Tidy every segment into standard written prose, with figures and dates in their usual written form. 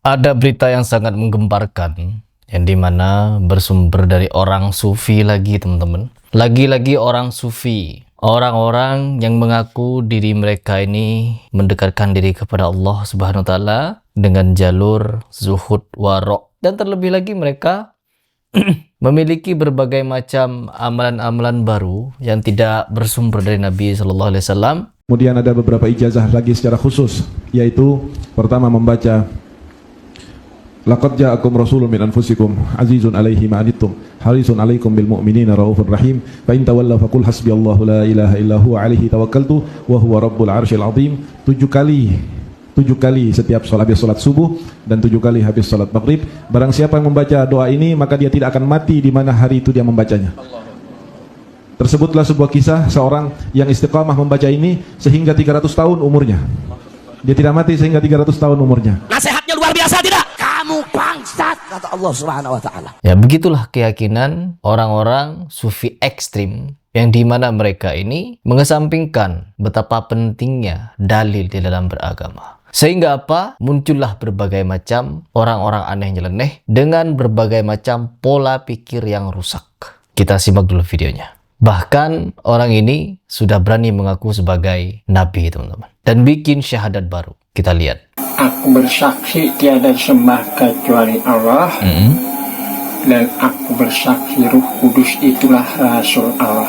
Ada berita yang sangat menggemparkan, yang dimana bersumber dari orang sufi lagi, teman-teman. Lagi-lagi orang sufi. Orang-orang yang mengaku diri mereka ini mendekatkan diri kepada Allah Subhanahu wa Ta'ala dengan jalur zuhud warok. Dan terlebih lagi mereka memiliki berbagai macam amalan-amalan baru yang tidak bersumber dari Nabi Sallallahu Alaihi Wasallam. Kemudian ada beberapa ijazah lagi secara khusus, yaitu pertama membaca Laqad ja'akum rasulun min anfusikum azizun 'alaihi ma 'anittum harisun 'alaikum bil mu'minina raufur rahim fa in tawallaw faqul hasbiyallahu la ilaha illa huwa 'alaihi tawakkaltu wa huwa rabbul 'arsyil 'azim. 7 kali setiap habis salat subuh dan 7 kali habis salat maghrib. Barang siapa yang membaca doa ini maka dia tidak akan mati di mana hari itu dia membacanya. Tersebutlah sebuah kisah seorang yang istiqamah membaca ini sehingga 300 tahun umurnya. Dia tidak mati sehingga 300 tahun umurnya. Nasihatnya luar biasa tidak? Kamu bangsat, kata Allah Subhanahu wa Ta'ala. Ya, begitulah keyakinan orang-orang sufi ekstrim yang dimana mereka ini mengesampingkan betapa pentingnya dalil di dalam beragama. Sehingga apa? Muncullah berbagai macam orang-orang aneh nyeleneh dengan berbagai macam pola pikir yang rusak. Kita simak dulu videonya. Bahkan orang ini sudah berani mengaku sebagai nabi, teman-teman, dan bikin syahadat baru. Kita lihat. Aku bersaksi tiada sembah kecuali Allah, dan aku bersaksi Ruh Kudus itulah Rasul Allah.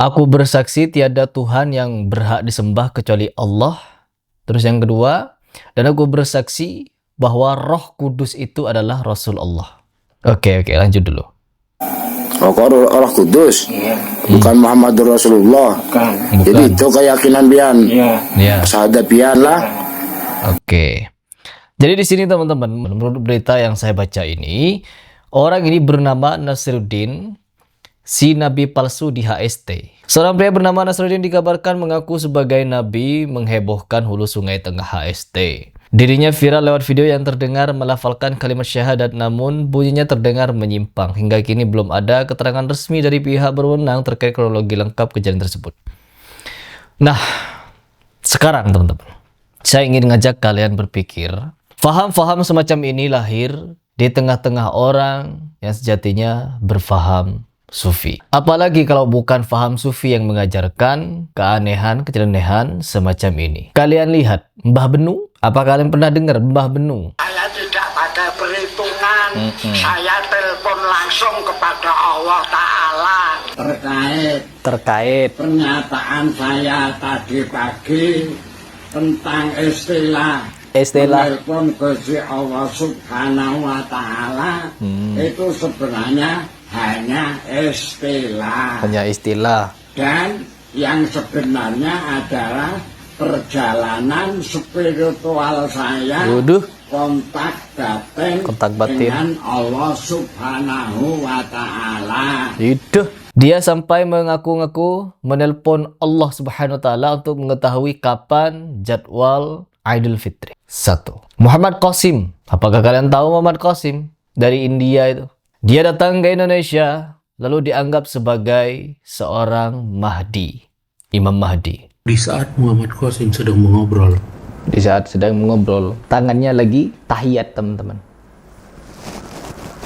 Aku bersaksi tiada Tuhan yang berhak disembah kecuali Allah. Terus yang kedua, dan aku bersaksi bahwa Roh Kudus itu adalah Rasul Allah. Oke, lanjut dulu. Oh, kok Roh Kudus? Iya. Bukan Muhammadur Rasulullah. Bukan. Jadi itu keyakinan bian. Iya. Syahadat bian lah. Oke. Jadi di sini, teman-teman, menurut berita yang saya baca ini, orang ini bernama Nasruddin, si nabi palsu di HST. Seorang pria bernama Nasruddin dikabarkan mengaku sebagai nabi menghebohkan hulu sungai tengah HST. Dirinya viral lewat video yang terdengar melafalkan kalimat syahadat, namun bunyinya terdengar menyimpang. Hingga kini belum ada keterangan resmi dari pihak berwenang terkait kronologi lengkap kejadian tersebut. Nah, sekarang teman-teman, saya ingin ngajak kalian berpikir, faham-faham semacam ini lahir di tengah-tengah orang yang sejatinya berfaham sufi. Apalagi kalau bukan faham sufi yang mengajarkan keanehan, kecelenehan semacam ini. Kalian lihat Mbah Benu. Apa kalian pernah dengar Mbah Benu? Saya tidak pakai perhitungan, saya telepon langsung kepada Allah Ta'ala Terkait pernyataan saya tadi pagi tentang istilah telepon ke Allah Subhanahu wa Ta'ala, itu sebenarnya hanya istilah. Dan yang sebenarnya adalah perjalanan spiritual saya, kontak batin dengan Allah Subhanahu wa Ta'ala. Dia sampai mengaku-ngaku menelpon Allah Subhanahu wa Ta'ala untuk mengetahui kapan jadwal Idul Fitri. 1. Muhammad Qasim. Apakah kalian tahu Muhammad Qasim? Dari India itu. Dia datang ke Indonesia lalu dianggap sebagai seorang Mahdi, Imam Mahdi. Di saat Muhammad Qasim sedang mengobrol, tangannya lagi tahiyat, teman-teman.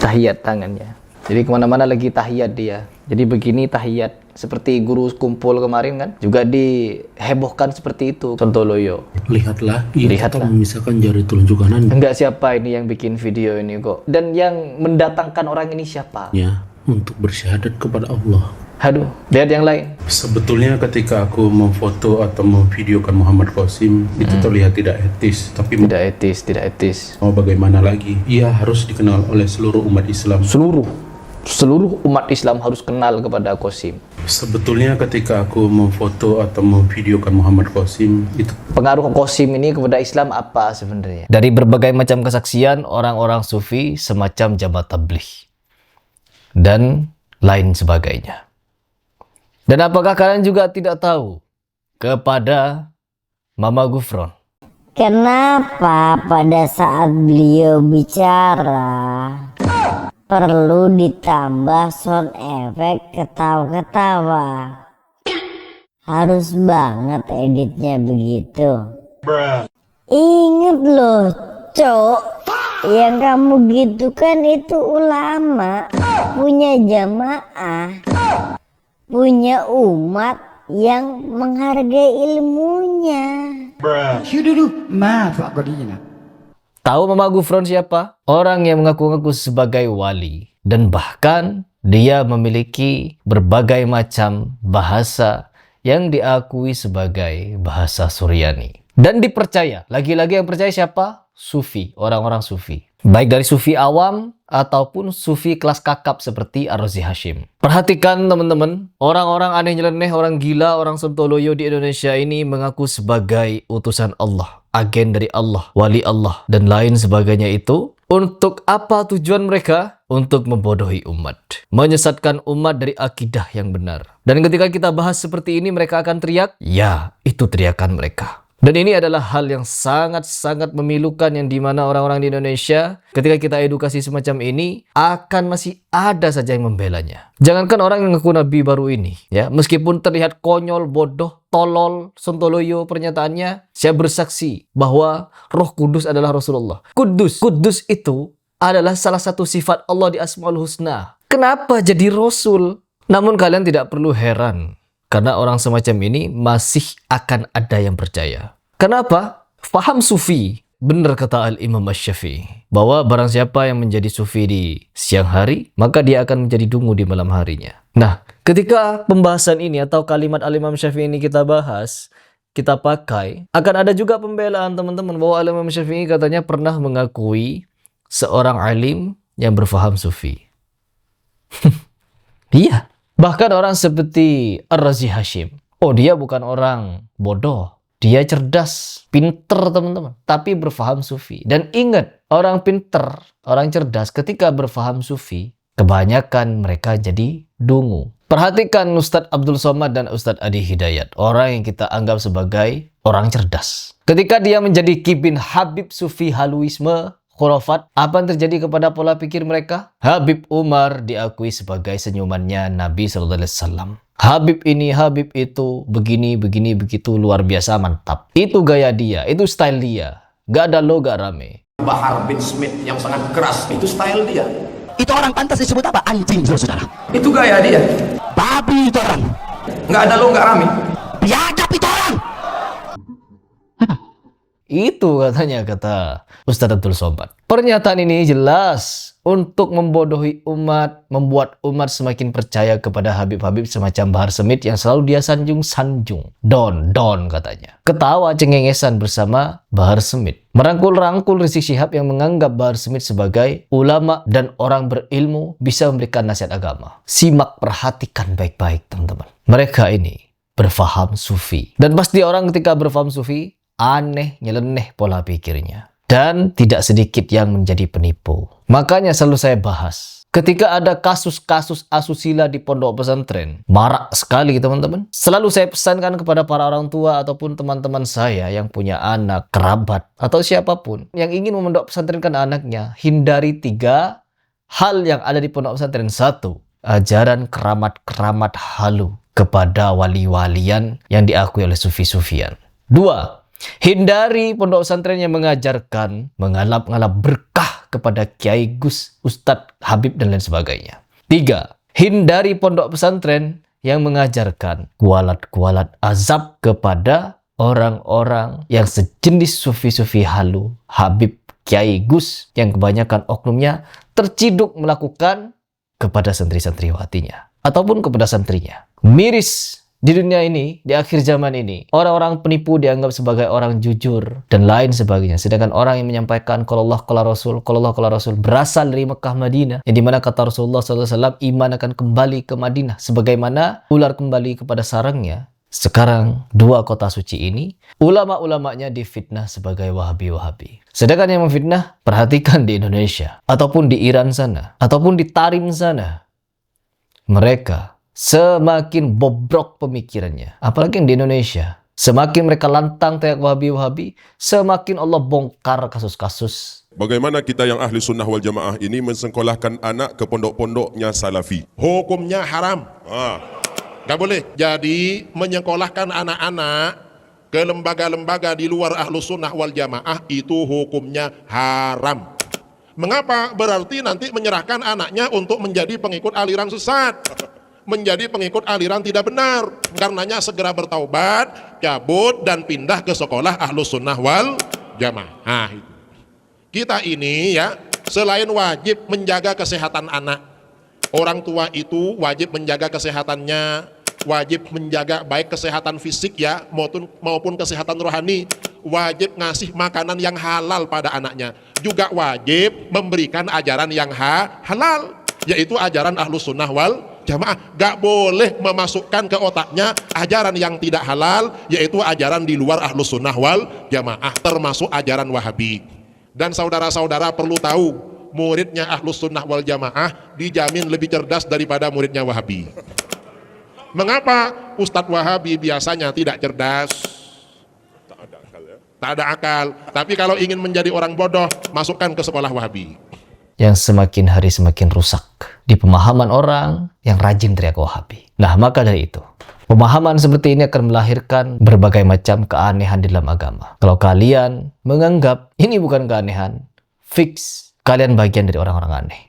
Tahiyat tangannya. Jadi kemana-mana lagi tahiyat dia. Jadi begini tahiyat. Seperti guru kumpul kemarin kan, juga dihebohkan seperti itu. Sontoloyo. Lihatlah, memisahkan jari telunjuk kanan. Enggak, siapa ini yang bikin video ini kok? Dan yang mendatangkan orang ini siapa? Ya, untuk bersyahadat kepada Allah. Aduh, lihat yang lain. Sebetulnya ketika aku memfoto atau memvideokan Muhammad Qasim, itu terlihat tidak etis. Tapi tidak etis. Mau bagaimana lagi? Ia harus dikenal oleh seluruh umat Islam. Seluruh umat Islam harus kenal kepada Qasim. Sebetulnya ketika aku memfoto atau memvideokan Muhammad Qasim, itu pengaruh Qasim ini kepada Islam apa sebenarnya? Dari berbagai macam kesaksian orang-orang sufi semacam Jamaah Tabligh dan lain sebagainya. Dan apakah kalian juga tidak tahu kepada Mama Gufron? Kenapa pada saat beliau bicara perlu ditambah sound effect ketawa-ketawa? Harus banget editnya begitu. Ingat loh, Cok, yang kamu gitu kan itu ulama, punya jamaah, punya umat yang menghargai ilmunya. Tahu Mama Gufron siapa? Orang yang mengaku-ngaku sebagai wali. Dan bahkan dia memiliki berbagai macam bahasa yang diakui sebagai bahasa Suryani. Dan dipercaya, lagi-lagi yang percaya siapa? Sufi, orang-orang Sufi. Baik dari Sufi awam ataupun Sufi kelas kakap seperti Ar-Razi Hashim. Perhatikan teman-teman, orang-orang aneh nyeleneh, orang gila, orang sontoloyo di Indonesia ini mengaku sebagai utusan Allah, agen dari Allah, wali Allah, dan lain sebagainya itu. Untuk apa tujuan mereka? Untuk membodohi umat. Menyesatkan umat dari akidah yang benar. Dan ketika kita bahas seperti ini, mereka akan teriak, ya, itu teriakan mereka. Dan ini adalah hal yang sangat-sangat memilukan yang dimana orang-orang di Indonesia ketika kita edukasi semacam ini akan masih ada saja yang membelanya. Jangankan orang yang ngaku nabi baru ini, ya, meskipun terlihat konyol, bodoh, tolol, sontoloyo pernyataannya, saya bersaksi bahwa Roh Kudus adalah Rasulullah. Kudus itu adalah salah satu sifat Allah di Asmaul Husna. Kenapa jadi Rasul? Namun kalian tidak perlu heran. Karena orang semacam ini masih akan ada yang percaya. Kenapa? Faham Sufi. Benar kata Al-Imam Asy-Syafi'i. Bahwa barang siapa yang menjadi Sufi di siang hari, maka dia akan menjadi dungu di malam harinya. Nah, ketika pembahasan ini atau kalimat Al-Imam Syafi'i ini kita bahas, kita pakai, akan ada juga pembelaan teman-teman bahwa Al-Imam Syafi'i katanya pernah mengakui seorang alim yang berfaham Sufi. Iya. Bahkan orang seperti Ar-Razi Hashim. Oh, dia bukan orang bodoh. Dia cerdas, pinter teman-teman. Tapi berfaham Sufi. Dan ingat, orang pinter, orang cerdas ketika berfaham Sufi, kebanyakan mereka jadi dungu. Perhatikan Ustadz Abdul Somad dan Ustadz Adi Hidayat. Orang yang kita anggap sebagai orang cerdas. Ketika dia menjadi kibin Habib Sufi Haluisme, khurafat, apa yang terjadi kepada pola pikir mereka? Habib Umar diakui sebagai senyumannya Nabi SAW. Habib ini, Habib itu, begini, begitu, luar biasa, mantap. Itu gaya dia, itu style dia. Gak ada lo, gak rame. Bahar bin Smith yang sangat keras, itu style dia. Itu orang pantas disebut apa? Anjing, saudara. Itu gaya dia. Babi itu orang. Nggak ada lo, nggak rame. Biadab itu orang. Itu katanya, kata Ustadz Abdul Somad. Pernyataan ini jelas untuk membodohi umat, membuat umat semakin percaya kepada Habib-Habib semacam Bahar Smith yang selalu dia sanjung-sanjung. Don katanya. Ketawa cengengesan bersama Bahar Smith. Merangkul-rangkul Rizik Syihab yang menganggap Bahar Smith sebagai ulama dan orang berilmu bisa memberikan nasihat agama. Simak, perhatikan baik-baik teman-teman. Mereka ini berfaham Sufi. Dan pasti orang ketika berfaham Sufi, aneh, nyeleneh pola pikirnya. Dan tidak sedikit yang menjadi penipu. Makanya selalu saya bahas. Ketika ada kasus-kasus asusila di pondok pesantren, marak sekali teman-teman. Selalu saya pesankan kepada para orang tua ataupun teman-teman saya yang punya anak, kerabat, atau siapapun yang ingin memondok pesantrenkan anaknya, hindari 3 hal yang ada di pondok pesantren. 1. Ajaran keramat-keramat halu kepada wali-walian yang diakui oleh sufi-sufian. 2. Hindari pondok pesantren yang mengajarkan mengalap-ngalap berkah kepada Kiai Gus, Ustadz, Habib, dan lain sebagainya. 3. Hindari pondok pesantren yang mengajarkan kualat-kualat azab kepada orang-orang yang sejenis sufi-sufi halu, Habib, Kiai Gus, yang kebanyakan oknumnya terciduk melakukan kepada santri-santriwatinya ataupun kepada santrinya. Miris di dunia ini, di akhir zaman ini, orang-orang penipu dianggap sebagai orang jujur dan lain sebagainya. Sedangkan orang yang menyampaikan qala Allah qala Rasul, qala Allah qala Rasul berasal dari Mekah Madinah, yang dimana kata Rasulullah SAW, iman akan kembali ke Madinah sebagaimana ular kembali kepada sarangnya. Sekarang 2 kota suci ini, ulama-ulamanya difitnah sebagai Wahabi-Wahabi. Sedangkan yang memfitnah, perhatikan di Indonesia, ataupun di Iran sana, ataupun di Tarim sana, mereka semakin bobrok pemikirannya. Apalagi yang di Indonesia. Semakin mereka lantang teriak Wahabi-Wahabi, semakin Allah bongkar kasus-kasus. Bagaimana kita yang ahli sunnah wal jamaah ini mensekolahkan anak ke pondok-pondoknya salafi? Hukumnya haram. Gak boleh. Jadi menyekolahkan anak-anak ke lembaga-lembaga di luar Ahlus Sunnah wal Jamaah itu hukumnya haram. Mengapa? Berarti nanti menyerahkan anaknya untuk menjadi pengikut aliran sesat, menjadi pengikut aliran tidak benar. Karenanya segera bertaubat, cabut dan pindah ke sekolah Ahlus Sunnah wal Jamaah. Kita ini ya, selain wajib menjaga kesehatan anak, orang tua itu wajib menjaga kesehatannya, wajib menjaga baik kesehatan fisik ya maupun kesehatan rohani, wajib ngasih makanan yang halal pada anaknya, juga wajib memberikan ajaran yang halal, yaitu ajaran Ahlus Sunnah wal Jamaah. Gak boleh memasukkan ke otaknya ajaran yang tidak halal, yaitu ajaran di luar Ahlus Sunnah wal Jamaah, termasuk ajaran Wahabi. Dan saudara-saudara perlu tahu, muridnya Ahlus Sunnah wal Jamaah dijamin lebih cerdas daripada muridnya Wahabi. Mengapa? Ustadz Wahabi biasanya tidak cerdas, tak ada akal. Tapi kalau ingin menjadi orang bodoh, masukkan ke sekolah Wahabi. Yang semakin hari semakin rusak di pemahaman orang yang rajin teriak Wahabi. Nah, maka dari itu, pemahaman seperti ini akan melahirkan berbagai macam keanehan di dalam agama. Kalau kalian menganggap ini bukan keanehan, fix kalian bagian dari orang-orang aneh.